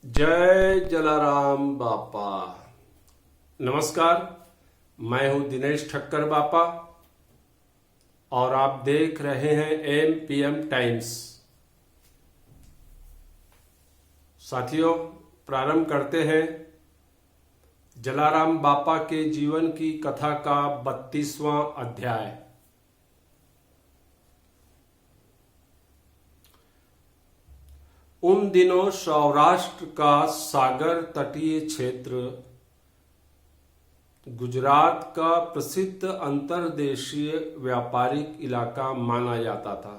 जय जलाराम बापा। नमस्कार, मैं हूं दिनेश ठक्कर बापा और आप देख रहे हैं एमपीएम टाइम्स। साथियों, प्रारंभ करते हैं जलाराम बापा के जीवन की कथा का 32वां अध्याय। उन दिनों सौराष्ट्र का सागर तटीय क्षेत्र गुजरात का प्रसिद्ध अंतर्देशीय व्यापारिक इलाका माना जाता था।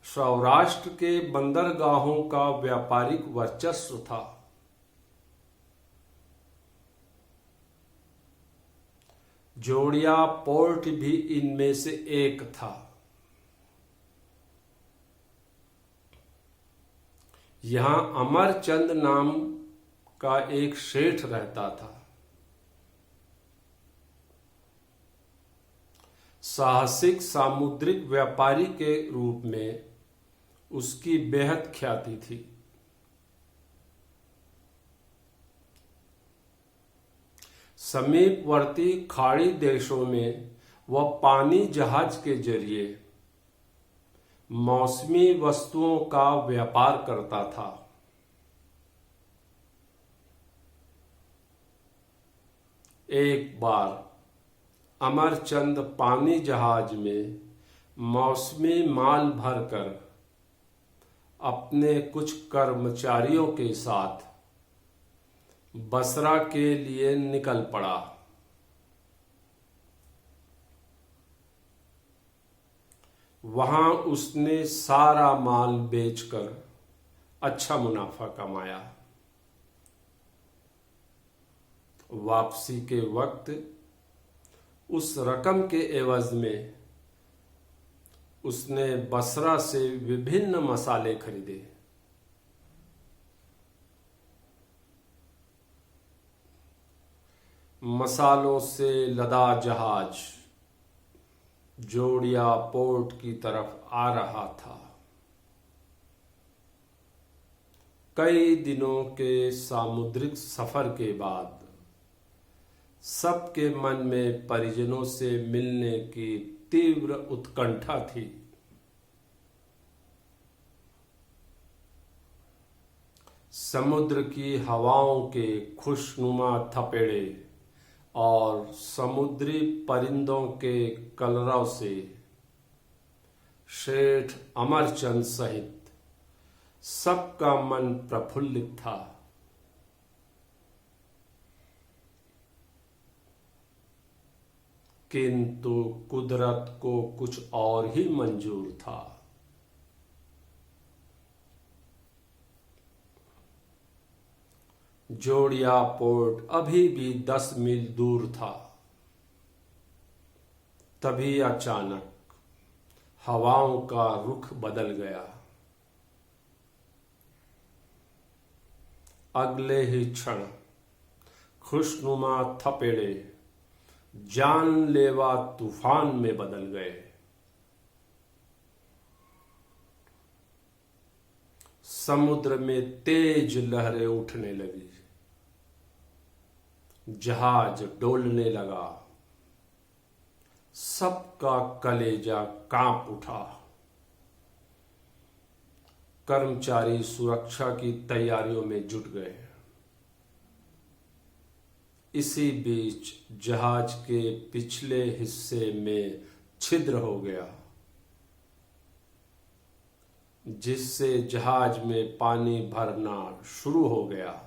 सौराष्ट्र के बंदरगाहों का व्यापारिक वर्चस्व था। जोड़िया पोर्ट भी इनमें से एक था। यहां अमरचंद नाम का एक सेठ रहता था। साहसिक सामुद्रिक व्यापारी के रूप में उसकी बेहद ख्याति थी। समीपवर्ती खाड़ी देशों में वह पानी जहाज के जरिए मौसमी वस्तुओं का व्यापार करता था। एक बार अमरचंद पानी जहाज में मौसमी माल भरकर अपने कुछ कर्मचारियों के साथ बसरा के लिए निकल पड़ा। वहां उसने सारा माल बेचकर अच्छा मुनाफा कमाया। वापसी के वक्त उस रकम के एवज में उसने बसरा से विभिन्न मसाले खरीदे। मसालों से लदा जहाज जोड़िया पोर्ट की तरफ आ रहा था। कई दिनों के सामुद्रिक सफर के बाद सबके मन में परिजनों से मिलने की तीव्र उत्कंठा थी। समुद्र की हवाओं के खुशनुमा थपेड़े और समुद्री परिंदों के कलरव से सेठ अमरचंद सहित सबका मन प्रफुल्लित था। किंतु कुदरत को कुछ और ही मंजूर था। जोड़िया पोर्ट अभी भी 10 मील दूर था। तभी अचानक हवाओं का रुख बदल गया। अगले ही क्षण खुशनुमा थपेड़े जानलेवा तूफान में बदल गए। समुद्र में तेज लहरें उठने लगी। जहाज डोलने लगा। सबका कलेजा कांप उठा। कर्मचारी सुरक्षा की तैयारियों में जुट गए। इसी बीच जहाज के पिछले हिस्से में छिद्र हो गया, जिससे जहाज में पानी भरना शुरू हो गया।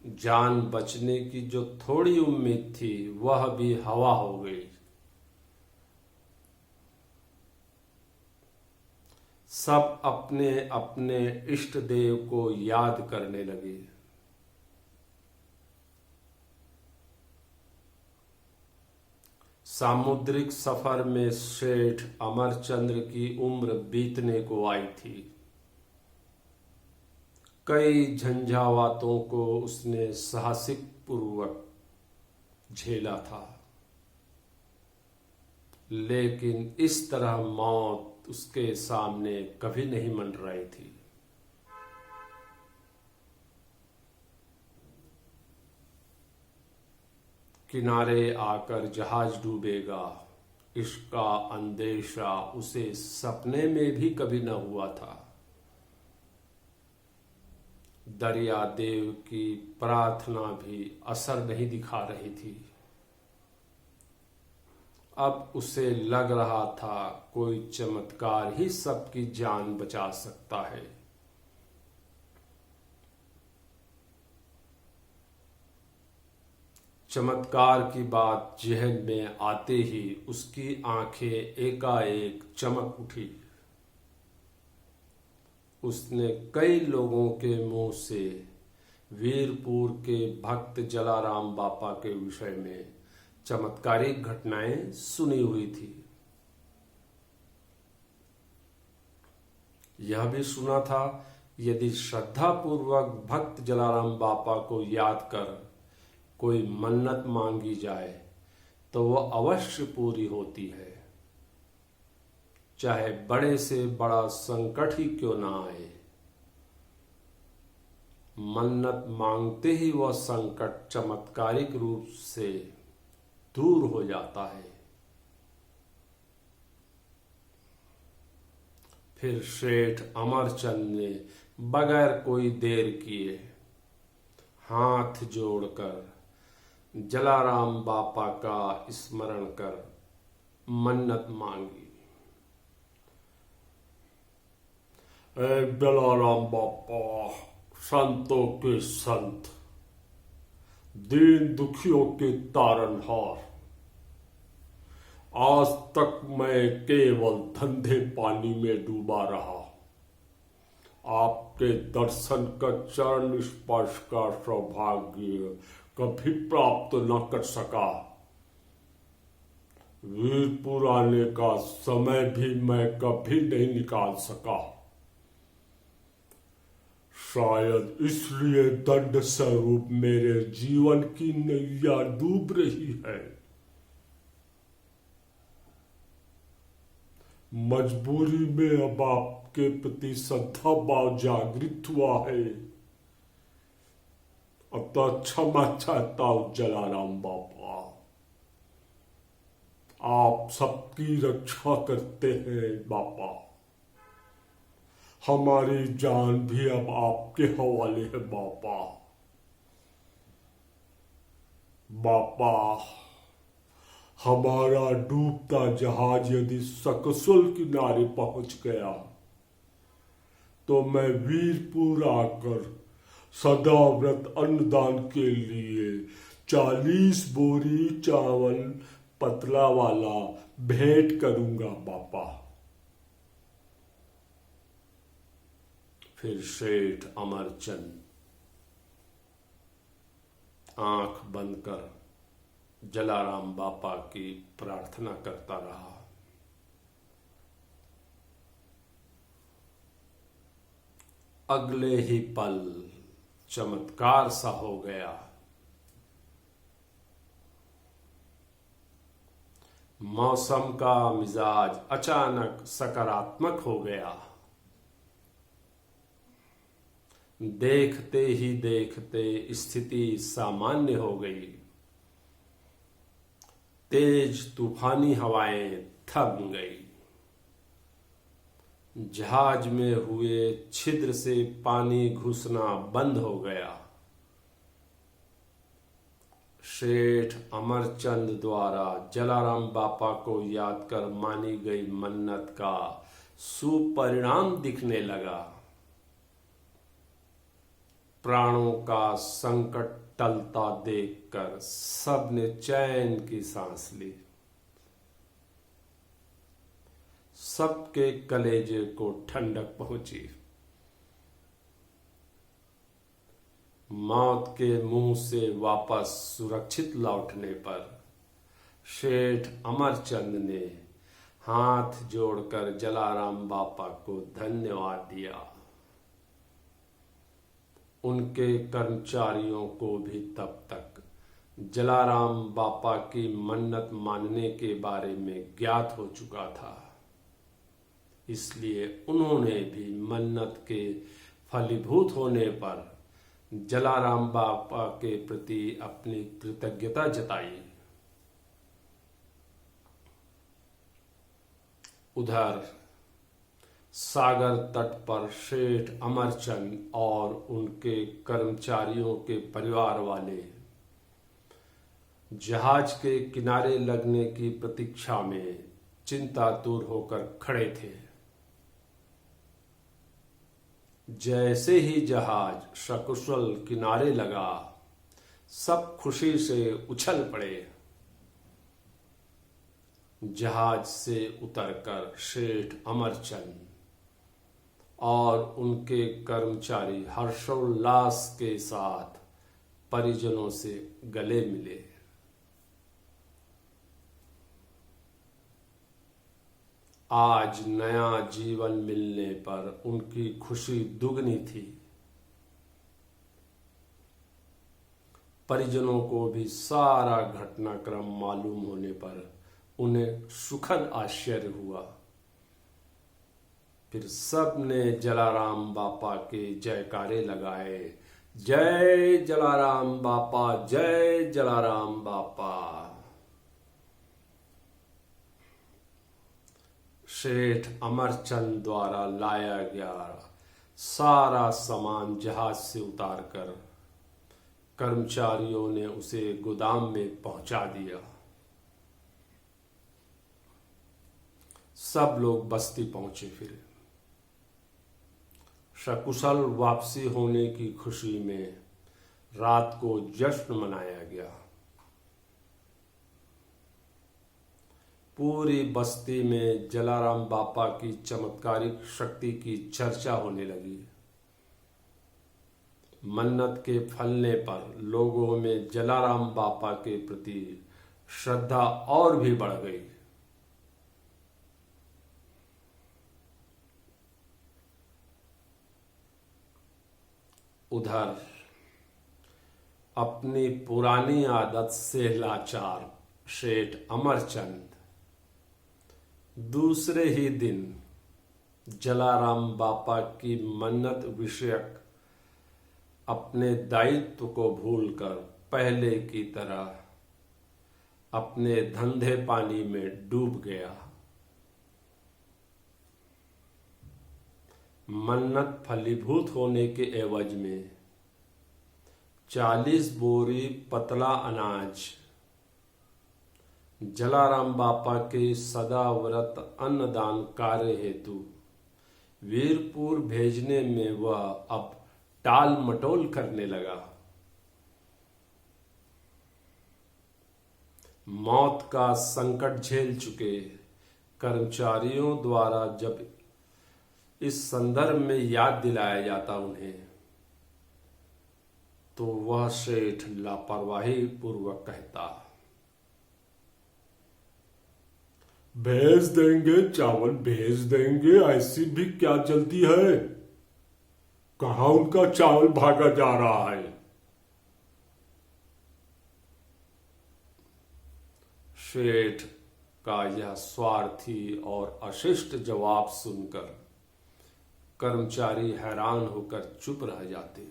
जान बचने की जो थोड़ी उम्मीद थी वह भी हवा हो गई। सब अपने अपने इष्ट देव को याद करने लगे। सामुद्रिक सफर में सेठ अमरचंद्र की उम्र बीतने को आई थी। कई झंझावातों को उसने साहसिक पूर्वक झेला था। लेकिन इस तरह मौत उसके सामने कभी नहीं मंडराई थी। किनारे आकर जहाज डूबेगा, इसका अंदेशा उसे सपने में भी कभी न हुआ था। दरिया देव की प्रार्थना भी असर नहीं दिखा रही थी। अब उसे लग रहा था कोई चमत्कार ही सबकी जान बचा सकता है। चमत्कार की बात जहन में आते ही उसकी आंखें एकाएक चमक उठी। उसने कई लोगों के मुंह से वीरपुर के भक्त जलाराम बापा के विषय में चमत्कारिक घटनाएं सुनी हुई थी। यह भी सुना था यदि श्रद्धापूर्वक भक्त जलाराम बापा को याद कर कोई मन्नत मांगी जाए तो वह अवश्य पूरी होती है, चाहे बड़े से बड़ा संकट ही क्यों ना आए। मन्नत मांगते ही वह संकट चमत्कारिक रूप से दूर हो जाता है। फिर सेठ अमरचंद ने बगैर कोई देर किए हाथ जोड़कर जलाराम बापा का स्मरण कर मन्नत मांगी। जलाराम बापा, संतों के संत, दीन दुखियों के तारनहार, आज तक मैं केवल धंधे पानी में डूबा रहा। आपके दर्शन का चरण स्पर्श का सौभाग्य कभी प्राप्त न कर सका। वीरपुर आने का समय भी मैं कभी नहीं निकाल सका। शायद इसलिए दंड स्वरूप मेरे जीवन की नैया डूब रही है। मजबूरी में अब आपके प्रति श्रद्धा भाव जागृत हुआ है, अतः क्षमा चाहता हूं जलाराम बापा। आप सबकी रक्षा करते हैं बापा। हमारी जान भी अब आपके हवाले है बापा। बापा, हमारा डूबता जहाज यदि सकुशल किनारे पहुंच गया तो मैं वीरपुर आकर सदाव्रत अन्नदान के लिए 40 बोरी चावल पतला वाला भेंट करूंगा बापा। फिर सेठ अमरचंद आंख बंद कर जलाराम बापा की प्रार्थना करता रहा। अगले ही पल चमत्कार सा हो गया। मौसम का मिजाज अचानक सकारात्मक हो गया। देखते ही देखते स्थिति सामान्य हो गई। तेज तूफानी हवाएं थम गई। जहाज में हुए छिद्र से पानी घुसना बंद हो गया। सेठ अमरचंद द्वारा जलाराम बापा को याद कर मानी गई मन्नत का सुपरिणाम दिखने लगा। प्राणों का संकट टलता देखकर सबने चैन की सांस ली। सबके कलेजे को ठंडक पहुंची। मौत के मुंह से वापस सुरक्षित लौटने पर सेठ अमरचंद ने हाथ जोड़कर जलाराम बापा को धन्यवाद दिया। उनके कर्मचारियों को भी तब तक जलाराम बापा की मन्नत मानने के बारे में ज्ञात हो चुका था, इसलिए उन्होंने भी मन्नत के फलीभूत होने पर जलाराम बापा के प्रति अपनी कृतज्ञता जताई। उधर सागर तट पर सेठ अमरचंद और उनके कर्मचारियों के परिवार वाले जहाज के किनारे लगने की प्रतीक्षा में चिंतातुर होकर खड़े थे। जैसे ही जहाज सकुशल किनारे लगा, सब खुशी से उछल पड़े। जहाज से उतरकर सेठ अमरचंद और उनके कर्मचारी हर्षोल्लास के साथ परिजनों से गले मिले। आज नया जीवन मिलने पर उनकी खुशी दुगनी थी। परिजनों को भी सारा घटनाक्रम मालूम होने पर उन्हें सुखद आश्चर्य हुआ। फिर सब ने जलाराम बापा के जयकारे लगाए, जय जलाराम बापा, जय जलाराम बापा। सेठ अमरचंद द्वारा लाया गया सारा सामान जहाज से उतारकर कर्मचारियों ने उसे गोदाम में पहुंचा दिया। सब लोग बस्ती पहुंचे। फिर सकुशल वापसी होने की खुशी में रात को जश्न मनाया गया। पूरी बस्ती में जलाराम बापा की चमत्कारिक शक्ति की चर्चा होने लगी। मन्नत के फलने पर लोगों में जलाराम बापा के प्रति श्रद्धा और भी बढ़ गई। उधर अपनी पुरानी आदत से लाचार सेठ अमरचंद दूसरे ही दिन जलाराम बापा की मन्नत विषयक अपने दायित्व को भूलकर पहले की तरह अपने धंधे पानी में डूब गया। मन्नत फलीभूत होने के एवज में 40 बोरी पतला अनाज जलाराम बापा के सदाव्रत अन्नदान कार्य हेतु वीरपुर भेजने में वह अब टाल मटोल करने लगा। मौत का संकट झेल चुके कर्मचारियों द्वारा जब इस संदर्भ में याद दिलाया जाता उन्हें, तो वह सेठ लापरवाही पूर्वक कहता, भेज देंगे, चावल भेज देंगे, ऐसी भी क्या जल्दी है? कहां उनका चावल भागा जा रहा है? सेठ का यह स्वार्थी और अशिष्ट जवाब सुनकर कर्मचारी हैरान होकर चुप रह जाते।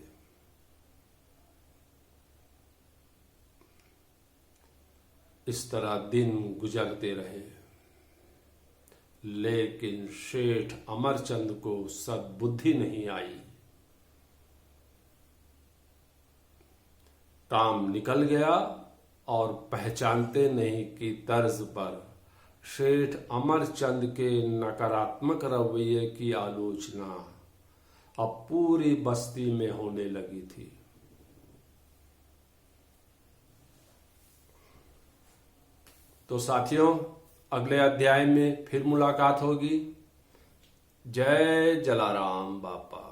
इस तरह दिन गुजरते रहे, लेकिन सेठ अमरचंद को सद्बुद्धि नहीं आई। काम निकल गया और पहचानते नहीं की तर्ज पर सेठ अमरचंद के नकारात्मक रवैये की आलोचना अब पूरी बस्ती में होने लगी थी। तो साथियों, अगले अध्याय में फिर मुलाकात होगी। जय जलाराम बापा।